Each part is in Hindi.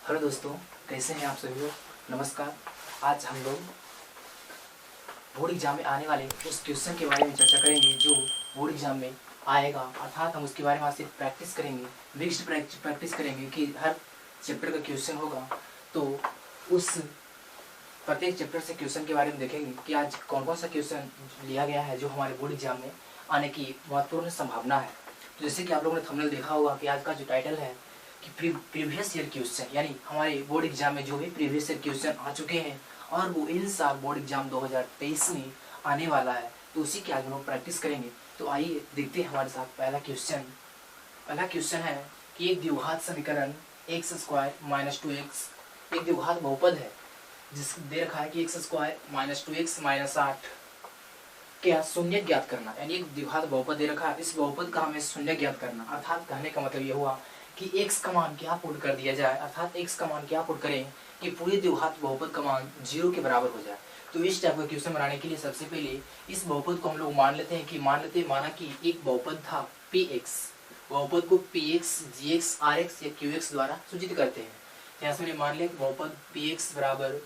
हेलो दोस्तों, कैसे हैं आप सभी लोग। नमस्कार। आज हम लोग बोर्ड एग्जाम में आने वाले उस क्वेश्चन के बारे में चर्चा करेंगे जो बोर्ड एग्जाम में आएगा, अर्थात हम उसके बारे में आज से प्रैक्टिस करेंगे, मिक्स्ड प्रैक्टिस करेंगे कि हर चैप्टर का क्वेश्चन होगा तो उस प्रत्येक चैप्टर से क्वेश्चन के बारे में देखेंगे कि आज कौन कौन सा क्वेश्चन लिया गया है जो हमारे बोर्ड एग्जाम में आने की महत्वपूर्ण संभावना है। तो जैसे कि आप लोगों ने थंबनेल देखा होगा कि आज का जो टाइटल है कि प्रीवियस ईयर क्वेश्चन, यानी हमारे बोर्ड एग्जाम में जो भी प्रीवियस ईयर क्वेश्चन आ चुके हैं और वो इन साल बोर्ड एग्जाम 2023 में आने वाला है, तो उसी की आज हम लोग प्रैक्टिस करेंगे। तो आइए देखते हैं हमारे साथ पहला क्वेश्चन है कि एक द्विघात समीकरण x² - 2x, एक द्विघात बहुपद है जिस दे रखा है कि x² - 2x - 8 क्या शून्य ज्ञात करना, यानी एक द्विघात बहुपद दे रखा है, इस बहुपद का हमें शून्य ज्ञात करना। अर्थात कहने का मतलब ये हुआ कि x का मान क्या पुट कर दिया जाए, अर्थात x का मान क्या पुट करें कि पूरी द्विघात बहुपद का मान 0 के बराबर हो जाए। तो इस टाइप का क्वेश्चन बनाने के लिए सबसे पहले इस बहुपद को हम लोग मान लेते हैं कि माना कि एक बहुपद था px, बहुपद को px, gx, rx या qx द्वारा सूचित करते हैं। यहाँ से मान लिया बहुपद px बराबर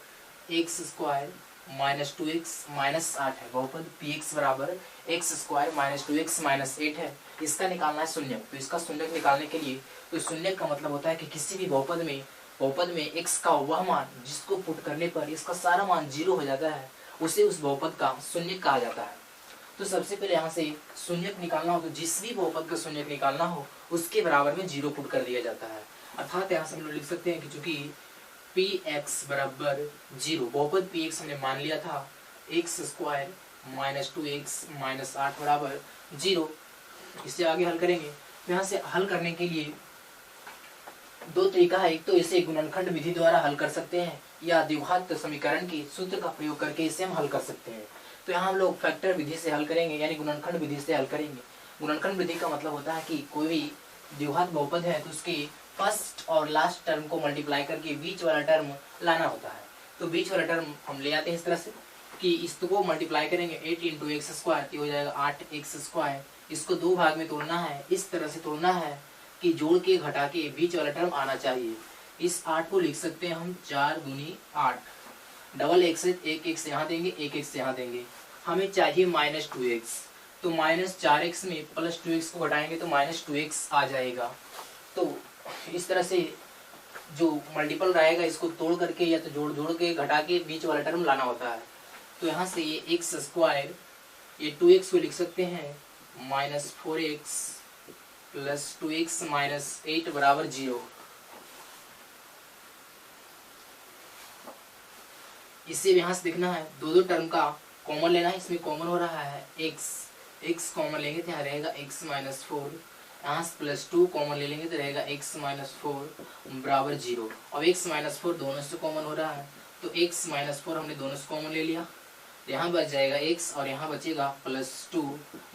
x² - 2x - 8 है, बहुपद px बराबर x² - 2x - 8 है। इसका निकालना है शून्य, तो इसका शून्य निकालने के लिए तो शून्य का मतलब होता है कि किसी भी बहुपद में x का वह मान जिसको पुट करने पर इसका सारा मान 0 हो जाता है, उसे उस बहुपद का शून्य कहा जाता है। तो सबसे पहले यहाँ से शून्य निकालना हो तो जिस भी बहुपद का शून्य निकालना हो उसके बराबर में 0 पुट कर दिया जाता है। अर्थात यहाँ से हम लोग लिख सकते हैं कि चूंकि px बराबर 0, बहुपद px हमने मान लिया था x² - 2x - 8 बराबर 0। इससे आगे हल करेंगे तो यहाँ से हल करने के लिए दो तरीका है, एक तो इसे गुणनखंड विधि द्वारा हल कर सकते हैं या द्विघात समीकरण की सूत्र का प्रयोग करके इसे हम हल कर सकते हैं। तो यहाँ हम लोग फैक्टर विधि से हल करेंगे, यानी गुणनखंड विधि से हल करेंगे। गुणनखंड विधि का मतलब होता है कि कोई भी द्विघात बहुपद है तो उसके फर्स्ट और लास्ट टर्म को मल्टीप्लाई करके बीच वाला टर्म लाना होता है। तो बीच वाला टर्म हम ले आते हैं इस तरह से कि इसको मल्टीप्लाई करेंगे 8 × x², ये हो जाएगा 8x²। इसको दो भाग में तोड़ना है, इस तरह से तोड़ना है कि जोड़ के घटा के बीच वाला टर्म आना चाहिए। इस 8 को लिख सकते हैं हम 4 दूनी 8, डबल x है, एक x यहाँ देंगे, एक x यहाँ देंगे। हमें चाहिए -2x, तो -4x में +2x को घटाएंगे तो -2x आ जाएगा। तो इस तरह से जो मल्टीपल रहेगा इसको तोड़ करके या तो जोड़ के घटा के बीच वाला टर्म लाना होता है। तो यहाँ से ये x², ये 2x को लिख सकते हैं -4x + 2x - 8 बराबर 0। इसे यहाँ से देखना है, दो टर्म का कॉमन लेना है। इसमें कॉमन हो रहा है x कॉमन लेंगे तो यहाँ रहेगा x - 4, यहाँ +2 कॉमन ले लेंगे तो रहेगा x - 4 बराबर 0। अब x - 4 दोनों से कॉमन हो रहा है तो x - 4 हमने दोनों से कॉमन ले लिया, यहाँ बच जाएगा x और यहाँ बचेगा +2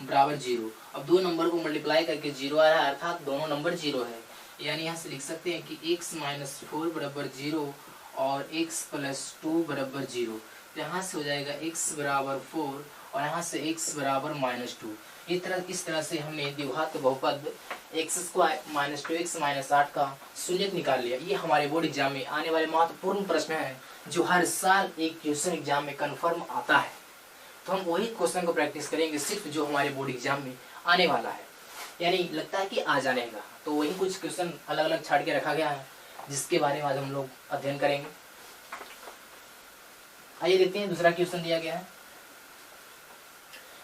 बराबर 0। अब दो नंबर को मल्टीप्लाई करके 0 आ रहा है, अर्थात दोनों नंबर 0 है, यानी यहाँ से लिख सकते हैं कि x - 4 बराबर 0 और x + 2 बराबर 0। तो यहाँ से हो जाएगा x बराबर 4 और यहाँ से x बराबर -2। इस तरह से हमने द्विघात बहुपद x² - 2x - 8 का शून्य निकाल लिया। ये हमारे बोर्ड एग्जाम में आने वाले महत्वपूर्ण प्रश्न है जो हर साल एक क्वेश्चन एग्जाम में कन्फर्म आता है। तो हम वही क्वेश्चन को प्रैक्टिस करेंगे सिर्फ जो हमारे बोर्ड एग्जाम में आने वाला है, यानी लगता है कि आ जानेगा। तो वही कुछ क्वेश्चन अलग अलग छाट के रखा गया है जिसके बारे में आज हम लोग अध्ययन करेंगे। आइए देखते हैं दूसरा क्वेश्चन दिया गया है।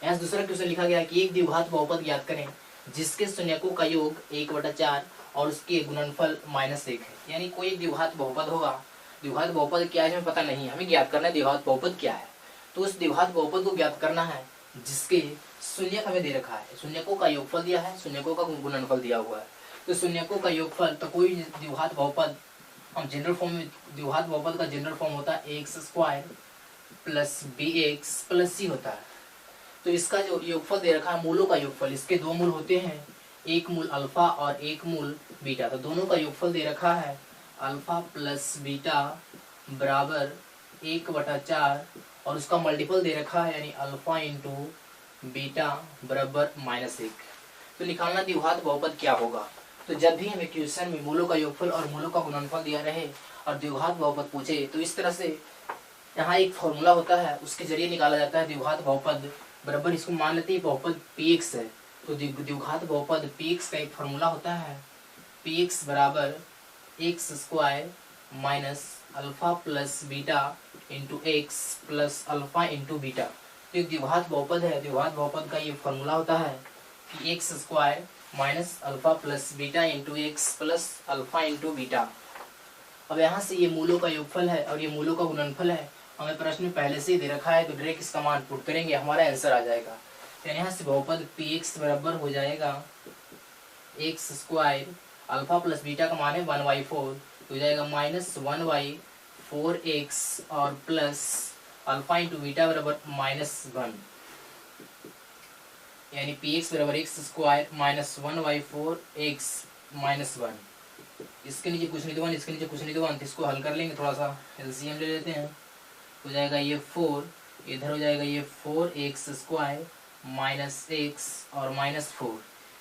यहाँ दूसरा क्वेश्चन लिखा गया है कि एक द्विघात बहुपद ज्ञात करें जिसके शून्यकों का योग 1/4 और उसके गुणनफल -1 है। यानी कोई एक द्विघात बहुपद होगा, द्विघात बहुपद क्या है हमें पता नहीं, हमें ज्ञात करना है द्विघात बहुपद क्या है। तो उस द्विघात बहुपद को ज्ञात करना है जिसके शून्यक हमें दे रखा है, शून्यकों का योगफल दिया है, शून्यकों का गुणनफल दिया हुआ है। तो शून्यकों का योगफल, तो कोई द्विघात बहुपद हम जनरल फॉर्म में, द्विघात बहुपद का जनरल फॉर्म होता है x² + bx + c होता है। तो इसका जो योगफल दे रखा है मूलों का योगफल, इसके दो मूल होते हैं, एक मूल अल्फा और एक मूल बीटा। तो दोनों का योगफल दे रखा है अल्फा + बीटा बराबर 1/4 और उसका मल्टीपल दे रखा है यानी अल्फा × बीटा बराबर -1। तो निकालना द्विघात बहुपद क्या होगा। तो जब भी हमें क्वेश्चन में मूलों का योगफल और मूलों का गुणनफल दिया रहे और द्विघात बहुपद पूछे तो इस तरह से यहाँ एक फॉर्मूला होता है, उसके जरिए निकाला जाता है द्विघात बहुपद बराबर, इसको मान लेते हैं बहुपद px है। तो द्विघात बहुपद px का एक फॉर्मूला होता है px बराबर x square minus alpha plus beta into x plus alpha into beta. तो एक द्विघात बहुपद है, द्विघात बहुपद का ये फॉर्मूला होता है कि x square minus alpha plus beta into x plus alpha into beta. अब यहाँ से ये मूलों का योगफल है और ये मूलों का गुणनफल है, हमें प्रश्न में पहले से ही दे रखा है, तो डायरेक्ट इसका मान पुट करेंगे, हमारा आंसर आ जाएगा। यानी यहाँ से बहुपद px बराबर हो जाएगा x square alpha plus beta का मान है 1/4, तो हो जाएगा -1/4x और प्लस अल्फा इंटू बीटा बराबर -1, यानी px बराबर एक्स स्क्वायर माइनस 1/4x -1। इसके नीचे कुछ नहीं तो 1, इसके नीचे कुछ नहीं तो 1, इसको हल कर लेंगे, थोड़ा सा एलसीएम ले लेते हैं। हो जाएगा ये 4, इधर हो जाएगा ये 4x स्क्वायर माइनस एक्स और -4।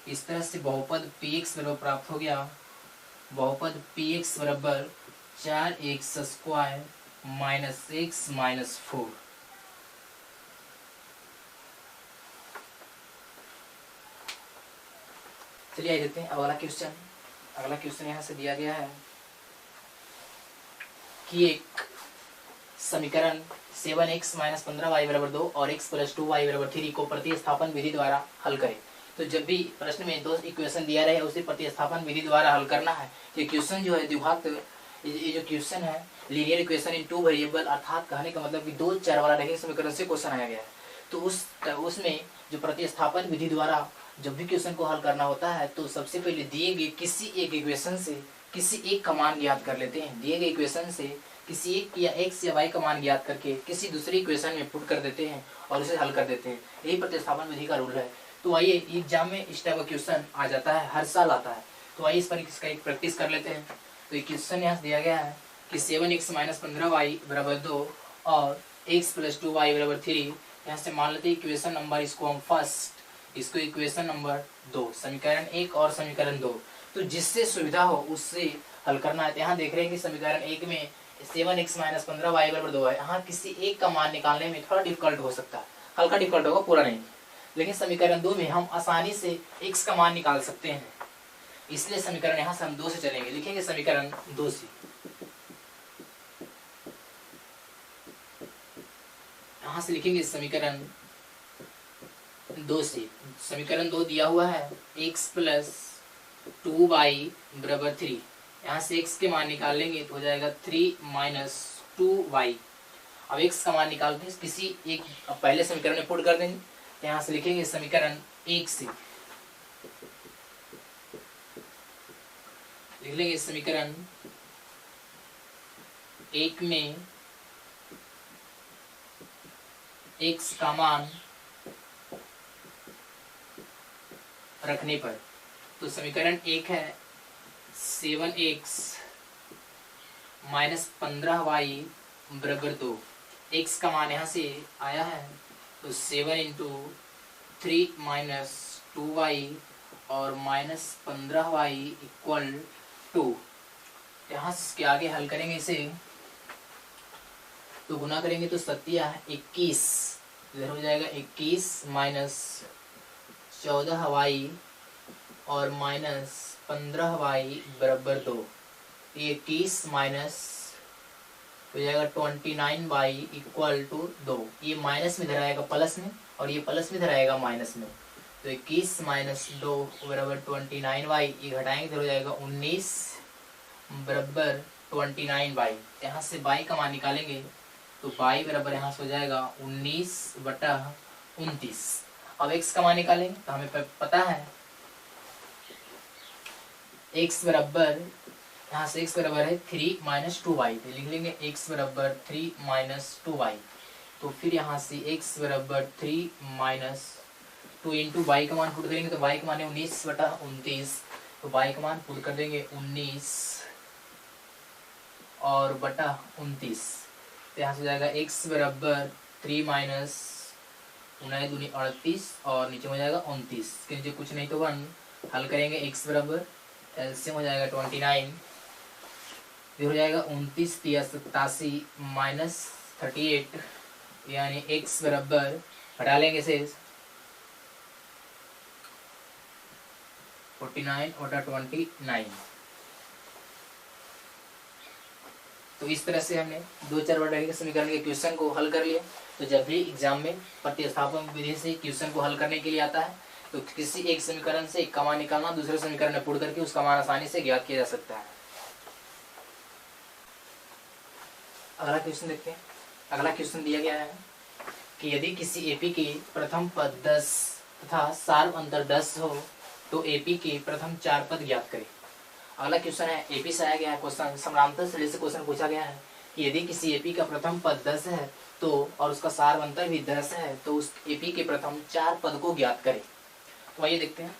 इस तरह से बहुपद px बराबर प्राप्त हो गया, बहुपद px बराबर 4x square minus x minus 4। चलिए आइए देखते हैं अगला क्वेश्चन। अगला क्वेश्चन यहाँ से दिया गया है कि एक समीकरण 7x - 15y बराबर 2 और x + 2y बराबर 3 को प्रतिस्थापन विधि द्वारा हल करें। तो जब भी प्रश्न में दो इक्वेशन दिया रहे उसे प्रतिस्थापन विधि द्वारा हल करना है। ये क्वेश्चन जो है द्विघात, ये जो क्वेश्चन है लीनियर इक्वेशन इन 2 वेरिएबल, अर्थात कहने का मतलब कि 2 चर वाला रैखिक समीकरण से क्वेश्चन आया गया है। तो उसमें जो प्रतिस्थापन विधि द्वारा जब भी क्वेश्चन को हल करना होता है तो सबसे पहले दिए गए किसी एक इक्वेशन से किसी एक का मान ज्ञात कर लेते हैं। दिए गए इक्वेशन से किसी एक या x या y का मान ज्ञात करके किसी दूसरी इक्वेशन में पुट कर देते हैं और उसे हल कर देते हैं। यही प्रतिस्थापन विधि का रूल है। तो आइए एग्जाम में इस टाइप का क्वेश्चन आ जाता है, हर साल आता है। तो आइए इस पर इसका एक प्रैक्टिस कर लेते हैं। तो ये क्वेश्चन यहाँ दिया गया है कि 7x - 15y बराबर 2 और x + 2y बराबर 3। यहाँ से मान लेते हैं इक्वेशन नंबर, इसको हम फर्स्ट, इसको इक्वेशन नंबर 2, समीकरण 1 और समीकरण 2। तो जिससे सुविधा हो उससे हल करना है। तो यहाँ देख रहे हैं कि समीकरण 1 में 7x - 15y बराबर 2 है। यहाँ किसी एक का मान निकालने में थोड़ा डिफिकल्ट हो सकता है, हल्का डिफिकल्ट होगा, पूरा नहीं। लेकिन समीकरण 2 में हम आसानी से x का मान निकाल सकते हैं, इसलिए समीकरण यहाँ से हम 2 से चलेंगे। लिखेंगे समीकरण 2 से, यहाँ से लिखेंगे समीकरण 2 से। समीकरण 2 दिया हुआ है x + 2y बराबर 3। यहाँ से x के मान निकाल लेंगे तो हो जाएगा 3 - 2y। अब x का मान निकालते हैं किसी एक, अब पहले समीकरण में पुट कर देंगे। तो यहाँ से लिखेंगे समीकरण 1 से, लिख लेंगे समीकरण 1 में x का मान रखने पर, तो समीकरण 1 है 7x - 15y बराबर 2। x का मान यहाँ से आया है तो 7 × 3 - 2y और -15y = 2। यहाँ से इसके आगे हल करेंगे इसे, तो गुना करेंगे तो 21, इधर हो जाएगा 21 - 14y और -15y बराबर 2। ये 21 माइनस हो जाएगा 29y = 2। ये माइनस में इधर आएगा प्लस में और ये प्लस में इधर आएगा माइनस में। तो 21 - 2 बराबर 29y, ये घटाएंगे इधर हो जाएगा 19 बराबर 29y। यहाँ से y का मान निकालेंगे तो y बराबर यहाँ से हो जाएगा 19/29। अब x का मान निकालेंगे तो हमें पता है x बराबर, यहाँ से x बराबर है 3 - 2y, तो लिख लेंगे x बराबर 3 - 2y। तो फिर यहाँ से x बराबर 3 - 2 × y का मान पुट करेंगे तो y का मान है 19/29। तो y का मान पुट कर देंगे 19 और बटा 29। तो यहाँ से जाएगा x बराबर 3 - 9 दूनी 38 और नीचे हो जाएगा 29। इसके नीचे कुछ नहीं तो 1। हल करेंगे x बराबर एलसीएम हो जाएगा 29, फिर हो जाएगा 29 तिया 87 माइनस 38, यानी x बराबर हटा लेंगे शेष 49 और 29। तो इस तरह से हमने दो चरवाटरी के समीकरण के क्वेश्चन को हल कर लिया। तो जब भी एग्जाम में प्रतिस्थापन विधि से क्वेश्चन को हल करने के लिए आता है तो किसी एक समीकरण से एक का मान निकालना, दूसरे समीकरण में पुट करके उसका मान आसानी से ज्ञात किया जा सकता है। अगला क्वेश्चन देखते हैं। अगला क्वेश्चन दिया गया है कि यदि किसी एपी के प्रथम पद 10 तथा सार्व अंतर 10 हो तो एपी के प्रथम 4 पद ज्ञात करें। अगला क्वेश्चन है, एपी से आया गया है क्वेश्चन, समानांतर श्रेणी से क्वेश्चन पूछा गया है कि यदि किसी एपी का प्रथम पद 10 है तो और उसका सार्व अंतर भी 10 है तो उस एपी के प्रथम 4 पद को ज्ञात करें। तो आइए देखते हैं।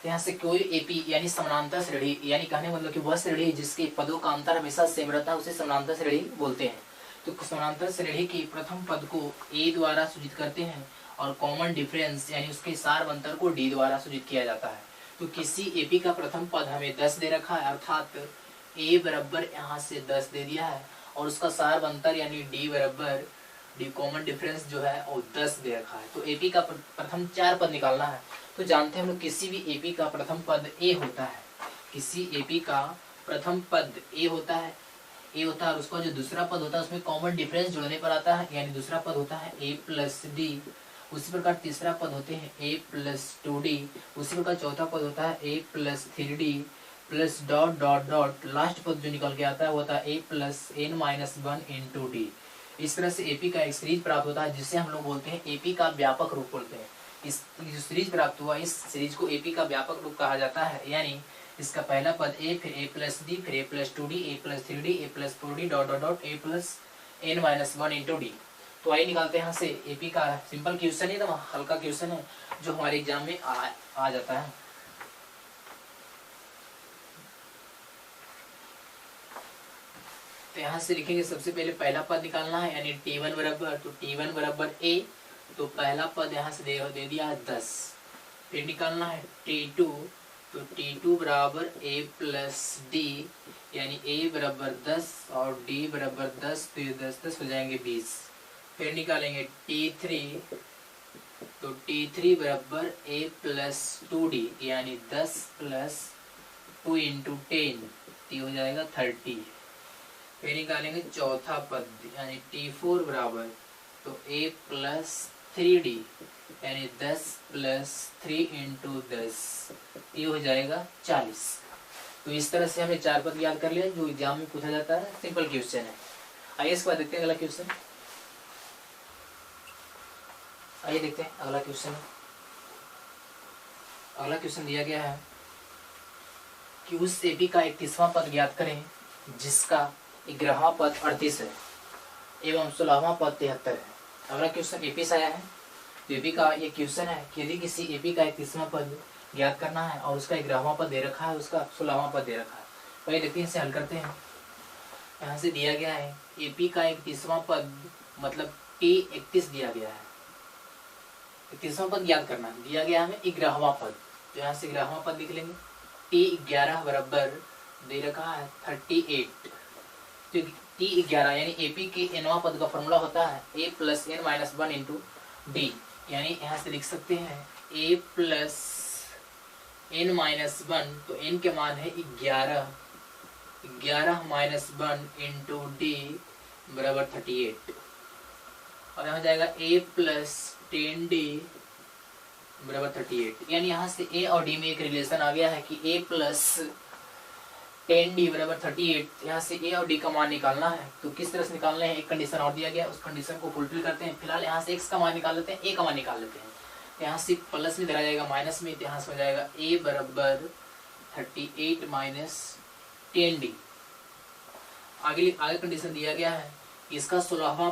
यहाँ से कोई एपी यानी समानांतर श्रेणी, यानी कहने मतलब कि वह श्रेणी जिसके पदों का अंतर हमेशा सेम रहता है उसे समानांतर श्रेणी बोलते हैं। तो समानांतर श्रेणी के प्रथम पद को ए द्वारा सूचित करते हैं और कॉमन डिफरेंस यानी उसके सार्व अंतर को डी द्वारा सूचित किया जाता है। तो किसी एपी का प्रथम पद हमें 10 दे रखा है, अर्थात ए बराबर यहाँ से 10 दे दिया है और उसका सार्व अंतर यानी डी बराबर डी कॉमन डिफरेंस जो है वो 10 दे रखा है। तो एपी का प्रथम 4 पद निकालना है। तो जानते हैं हम लोग किसी भी एपी का प्रथम पद ए होता है, किसी एपी का प्रथम पद ए होता है, ए होता है और उसका जो दूसरा पद होता है उसमें कॉमन डिफरेंस जोड़ने पर आता है, यानी दूसरा पद होता है ए प्लस डी। उसी प्रकार तीसरा पद होते हैं ए प्लस 2d। उसी प्रकार चौथा पद होता है A plus 3d plus dot dot dot. Last पद जो निकल के आता है वो होता है A plus n minus 1 into D. इस तरह से एपी का एक सीरीज प्राप्त होता है जिसे हम लोग बोलते हैं एपी का व्यापक रूप बोलते हैं। इस जो सीरीज प्राप्त हुआ इस सीरीज को एपी का व्यापक रूप कहा जाता है, यानी इसका पहला पद ए, फिर ए प्लस डी, फिर A plus 2d, A plus 3d, A plus 4d dot dot dot A plus n minus 1 into D. तो आइए निकालते हैं यहाँ से एपी का सिंपल क्वेश्चन है, तो हल्का क्वेश्चन है जो हमारे एग्जाम में आ जाता है। तो यहाँ से लिखेंगे सबसे पहले पहला पद निकालना है, यानी t1 बराबर, तो t1 बराबर a, तो पहला पद यहाँ से दे दिया है 10। फिर निकालना है t2, तो t2 बराबर a प्लस डी, यानी a बराबर 10 और d बराबर 10, तो ये 10 हो जाएंगे 20। फिर निकालेंगे t3, तो t3 बराबर a प्लस 2d, यानी 10 प्लस 2 इंटू 10, तो हो जाएगा 30। फिर निकालेंगे चौथा पद, यानी t4 बराबर, तो a प्लस 3d, यानी 10 प्लस 3 इंटू 10, ये हो जाएगा 40। तो इस तरह से हमने 4 पद याद कर लिया जो एग्जाम में पूछा जाता है, सिंपल क्वेश्चन है। आइए इसके बाद देखते हैं अगला क्वेश्चन। आइए देखते हैं अगला क्वेश्चन। अगला क्वेश्चन दिया गया है कि उस एपी का 31वां पद ज्ञात करें जिसका 11वां पद 38 है एवं 16वां पद 73 है। अगला क्वेश्चन एपी से आया है। तो एपी का ये क्वेश्चन है कि यदि किसी एपी का 31वां पद ज्ञात करना है और उसका 11वां पद दे रखा है, उसका 16वां पद दे रखा है। वही देखते हैं, इसे हल करते हैं। यहाँ से दिया गया है एपी का 31वां पद मतलब T31 दिया गया है। 31वां पद ज्ञात करना है, दिया गया हमें 11वां पद, तो यहाँ से 11वां पद लिख लेंगे। T11 बराबर दे रखा है 38, तो T11 यानी एपी के nवां पद का फॉर्मूला होता है a plus n minus 1 into D, यानी यहाँ से लिख सकते हैं a प्लस n माइनस 1, तो n के मान है 11 माइनस 1 इंटू डी बराबर 38, और यहाँ जाएगा a प्लस 10d बराबर 38, यानी यहाँ से a और d में एक रिलेशन आ गया है कि a प्लस 10d बराबर 38। यहाँ से a और d का मान निकालना है, तो किस तरह से निकालना है, एक कंडीशन और दिया गया, उस कंडीशन को फुलफिल करते हैं। फिलहाल यहाँ से x का मान निकाल लेते हैं, a का मान निकाल लेते हैं। यहाँ से प्लस में धरा जाएगा माइनस में, यहाँ से हो जाएगा a बराबर 38 माइनस 10d। आगे कंडीशन दिया गया है इसका 16वां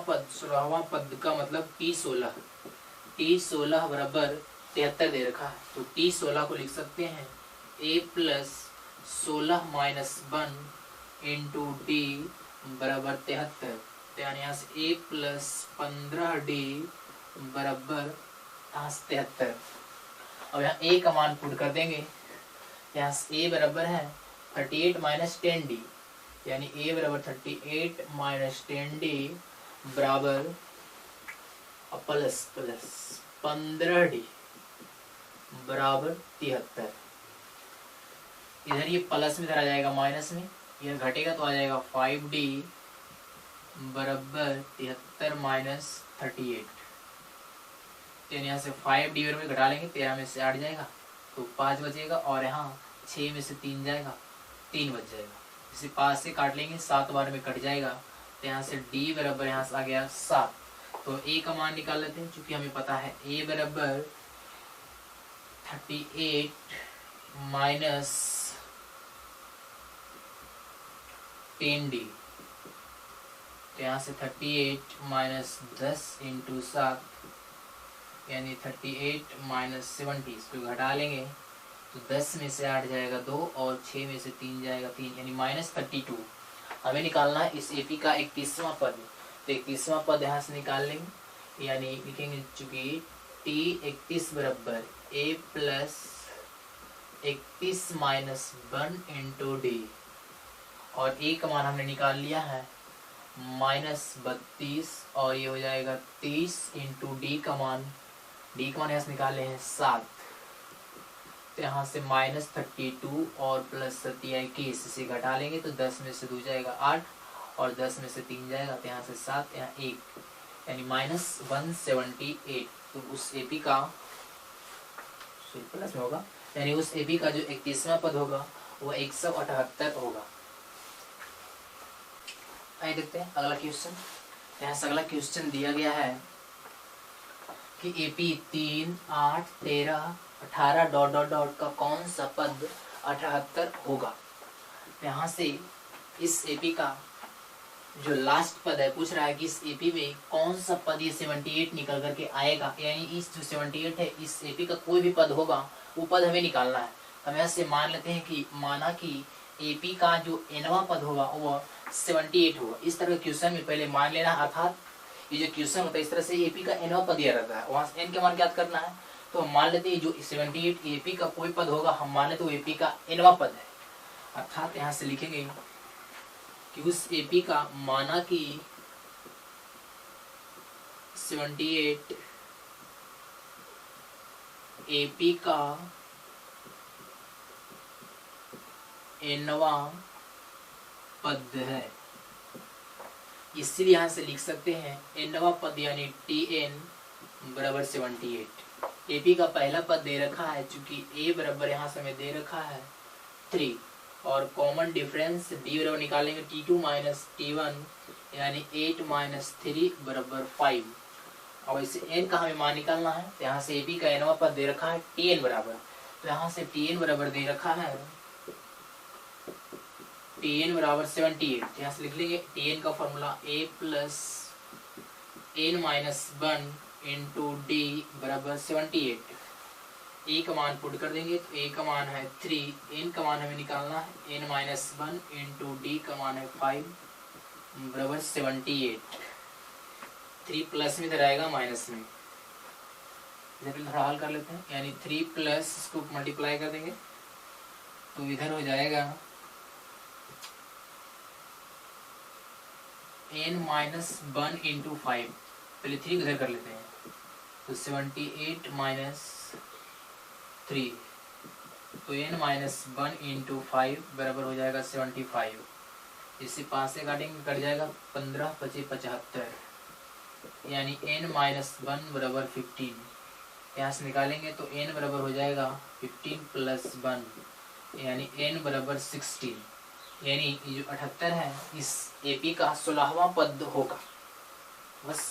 पद का मतलब T16 बराबर 73 दे रखा है, तो T16 को लिख सकते हैं a plus 16 minus 1 into D बराबर 73, यानी यहाँ से a प्लस 15d बराबर 73। अब यहाँ a का मान पुट कर देंगे, यहाँ ए बराबर है 38 माइनस 10d, यानी ए बराबर 38 माइनस 10d बराबर प्लस 15d बराबर 73। इधर ये प्लस में इधर आ जाएगा माइनस में, यह घटेगा तो आ जाएगा 5d बराबर 73 माइनस 38। यानी यहाँ से 5d में घटा लेंगे, 13 में से 8 जाएगा तो 5 बचेगा, और यहाँ 6 में से 3 जाएगा, 3 बच जाएगा। इसे 5 से काट लेंगे, 7 बार में कट जाएगा, तो यहाँ से d बराबर यहाँ से आ गया 7। तो a का मान निकाल लेते हैं, क्योंकि हमें पता है a बराबर 38 माइनस 10d, तो यहाँ से 38 माइनस 10 इंटू 7 यानी 38 माइनस 70, इसको घटा लेंगे तो 10 में से 8 जाएगा 2 और 6 में से 3 जाएगा 3, यानी माइनस 32। हमें निकालना है इस एपी का 31वां पद, तो 31वां पद यहाँ से निकाल लेंगे, यानी लिखेंगे चूंकि t31 बराबर a plus 31 minus 1 into D, और a का मान हमने निकाल लिया है माइनस 32, और ये हो जाएगा 30 इंटू डी का मान यहाँ से निकाले हैं 7, तो यहाँ से माइनस 32 और प्लस 21, इसे घटा लेंगे तो 10 में से 2 जाएगा 8 और 10 में से 3 जाएगा, तो यहाँ से 7, यहाँ 1, यानी माइनस 178। तो उस एपी का प्लस में होगा, यानी उस एपी का जो 31वां पद होगा वो 178 होगा। आइए देखते हैं अगला क्वेश्चन। यहाँ से अगला क्वेश्चन दिया गया है कि एपी 3, 8, 13, 18 डॉट डॉट डॉट का कौन सा पद 78 होगा। यहाँ से इस एपी का जो लास्ट पद है पूछ रहा है कि इस एपी में कौन सा पद ये 78 निकल करके आएगा, यानी इस जो 78 है इस एपी का कोई भी पद होगा वो पद हमें निकालना है। हम यहाँ से मान लेते हैं कि माना कि एपी का जो nवां पद होगा वो 78 होगा। इस तरह के क्वेश्चन में पहले मान लेना, अर्थात ये जो क्वेश्चन होता है इस तरह से एपी का nवां पद दिया रहता है, वहां से n के मान ज्ञात करना है। तो हम मान लेते हैं जो 78 एपी का कोई पद होगा, हम मान लेते हैं वो एपी का nवां पद है, अर्थात यहाँ से लिखेंगे कि उस एपी का माना कि 78 एपी का nवां पद है, इसलिए यहाँ से लिख सकते हैं nवां पद यानी tn बराबर 78। एपी का पहला पद दे रखा है, चूंकि a बराबर यहाँ से हमें दे रखा है 3, और कॉमन डिफरेंस d बराबर निकालेंगे t2 माइनस t1 यानी 8 माइनस 3 बराबर 5। अब इसे n का हमें मान निकालना है, तो यहाँ से एपी का nवां पद दे रखा है tn बराबर, तो यहाँ से tn बराबर दे रखा है tn बराबर 78। यहाँ से लिख लेंगे tn का formula a plus n minus 1 into D बराबर 78। ए का मान पुट कर देंगे तो ए का मान है 3, n का मान हमें निकालना है n माइनस 1 इंटू डी का मान है 5 बराबर 78। 3 प्लस में इधर आएगा माइनस में, इधर थोड़ा हल कर लेते हैं, यानी 3 प्लस इसको मल्टीप्लाई कर देंगे तो इधर हो जाएगा n माइनस 1 इंटू 5, पहले 3 इधर कर लेते हैं तो 78 माइनस 3, तो n माइनस 1 इंटू 5 बराबर हो जाएगा 75। इससे 5 से काटेंगे कट जाएगा 15 25 75, यानी n माइनस 1 बराबर 15। यहाँ से निकालेंगे तो n बराबर हो जाएगा 15 प्लस 1 यानी n बराबर 16, यानी ये जो 78 है इस एपी का 16वां पद होगा। बस